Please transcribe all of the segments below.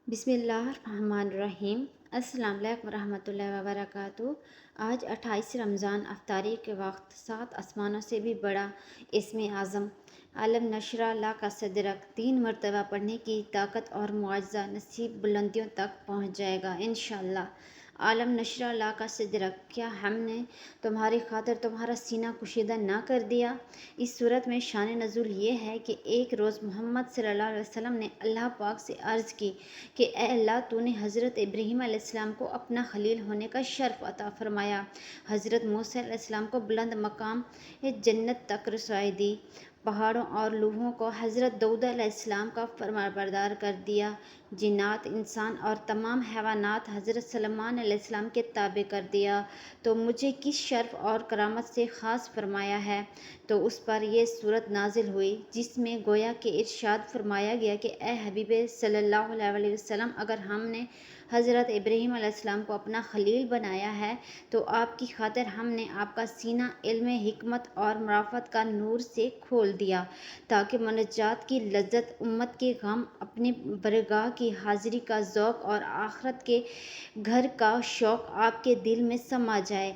بسم اللہ الرحمن الرحیم۔ السلام علیکم ورحمۃ اللہ وبرکاتہ۔ آج 28 رمضان افطاری کے وقت 7 آسمانوں سے بھی بڑا اسم اعظم عالم نشرہ لک صدرک 3 مرتبہ پڑھنے کی طاقت اور معجزہ نصیب بلندیوں تک پہنچ جائے گا انشاءاللہ۔ عالم نشرہ لک صدرک، کیا ہم نے تمہاری خاطر تمہارا سینہ کشیدہ نہ کر دیا؟ اس صورت میں شان نزول یہ ہے کہ ایک روز محمد صلی اللہ علیہ وسلم نے اللہ پاک سے عرض کی کہ اے اللہ، تو نے حضرت ابراہیم علیہ السلام کو اپنا خلیل ہونے کا شرف عطا فرمایا، حضرت موسیٰ علیہ السلام کو بلند مقام جنت تک رسائی دی، پہاڑوں اور لوحوں کو حضرت داؤد علیہ السلام کا فرمانبردار کر دیا، جنات، انسان اور تمام حیوانات حضرت سلیمان علیہ السلام کے تابع کر دیا، تو مجھے کس شرف اور کرامت سے خاص فرمایا ہے؟ تو اس پر یہ سورت نازل ہوئی جس میں گویا کہ ارشاد فرمایا گیا کہ اے حبیب صلی اللہ علیہ وسلم، اگر ہم نے حضرت ابراہیم علیہ السلام کو اپنا خلیل بنایا ہے تو آپ کی خاطر ہم نے آپ کا سینہ علم، حکمت اور معرفت کا نور سے کھول دیا تاکہ مناجات کی لذت، امت کے غم، اپنی بارگاہ کی حاضری کا ذوق اور آخرت کے گھر کا شوق آپ کے دل میں سما جائے،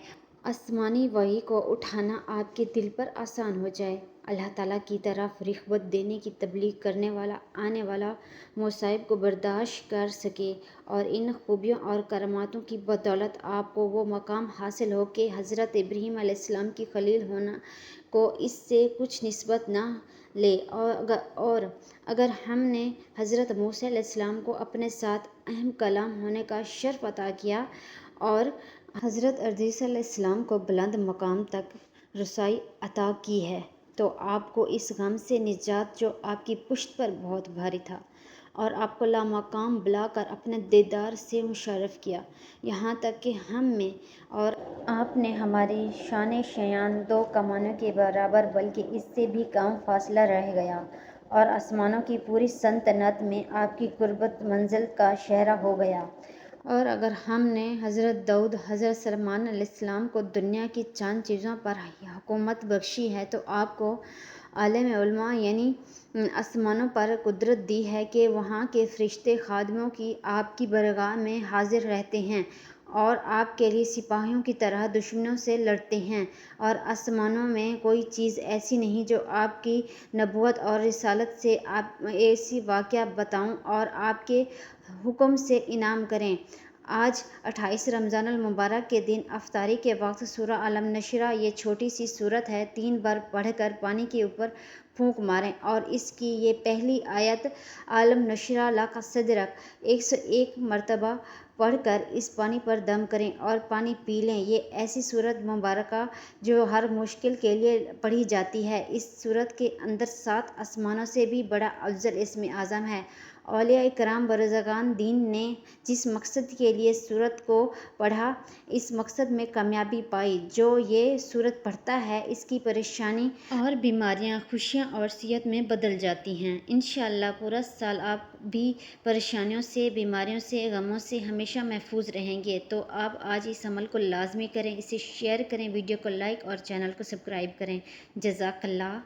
آسمانی وحی کو اٹھانا آپ کے دل پر آسان ہو جائے، اللہ تعالیٰ کی طرف رغبت دینے کی تبلیغ کرنے والا آنے والا مصائب کو برداشت کر سکے، اور ان خوبیوں اور کراماتوں کی بدولت آپ کو وہ مقام حاصل ہو کہ حضرت ابراہیم علیہ السلام کی خلیل ہونا کو اس سے کچھ نسبت نہ لے، اور اگر ہم نے حضرت موسیٰ علیہ السلام کو اپنے ساتھ اہم کلام ہونے کا شرف عطا کیا اور حضرت ادریس علیہ السلام کو بلند مقام تک رسائی عطا کی ہے، تو آپ کو اس غم سے نجات جو آپ کی پشت پر بہت بھاری تھا اور آپ کو لامقام بلا کر اپنے دیدار سے مشرف کیا، یہاں تک کہ ہم میں اور آپ نے ہماری شان شایان 2 کمانوں کے برابر بلکہ اس سے بھی کم فاصلہ رہ گیا، اور آسمانوں کی پوری سلطنت میں آپ کی قربت منزل کا شائع ہو گیا۔ اور اگر ہم نے حضرت داؤد، حضرت سلیمان علیہ السلام کو دنیا کی چند چیزوں پر حکومت بخشی ہے تو آپ کو عالم علماء یعنی آسمانوں پر قدرت دی ہے کہ وہاں کے فرشتے خادموں کی آپ کی بارگاہ میں حاضر رہتے ہیں اور آپ کے لیے سپاہیوں کی طرح دشمنوں سے لڑتے ہیں، اور آسمانوں میں کوئی چیز ایسی نہیں جو آپ کی نبوت اور رسالت سے آپ ایسی واقعہ بتاؤں اور آپ کے حکم سے انعام کریں۔ آج 28 رمضان المبارک کے دن افطاری کے وقت سورہ عالم نشرہ، یہ چھوٹی سی سورت ہے، 3 بار پڑھ کر پانی کے اوپر پھونک ماریں اور اس کی یہ پہلی آیت عالم نشرہ لک صدرک 101 مرتبہ پڑھ کر اس پانی پر دم کریں اور پانی پی لیں۔ یہ ایسی سورت مبارکہ جو ہر مشکل کے لیے پڑھی جاتی ہے۔ اس سورت کے اندر 7 آسمانوں سے بھی بڑا افضل اسم اعظم ہے۔ اولیاء کرام بزرگان دین نے جس مقصد کے لیے سورت کو پڑھا، اس مقصد میں کامیابی پائی۔ جو یہ سورت پڑھتا ہے اس کی پریشانی اور بیماریاں خوشیاں اور صحت میں بدل جاتی ہیں۔ انشاءاللہ پورا سال آپ بھی پریشانیوں سے، بیماریوں سے، غموں سے ہمیشہ محفوظ رہیں گے۔ تو آپ آج اس عمل کو لازمی کریں، اسے شیئر کریں، ویڈیو کو لائک اور چینل کو سبسکرائب کریں۔ جزاک اللہ۔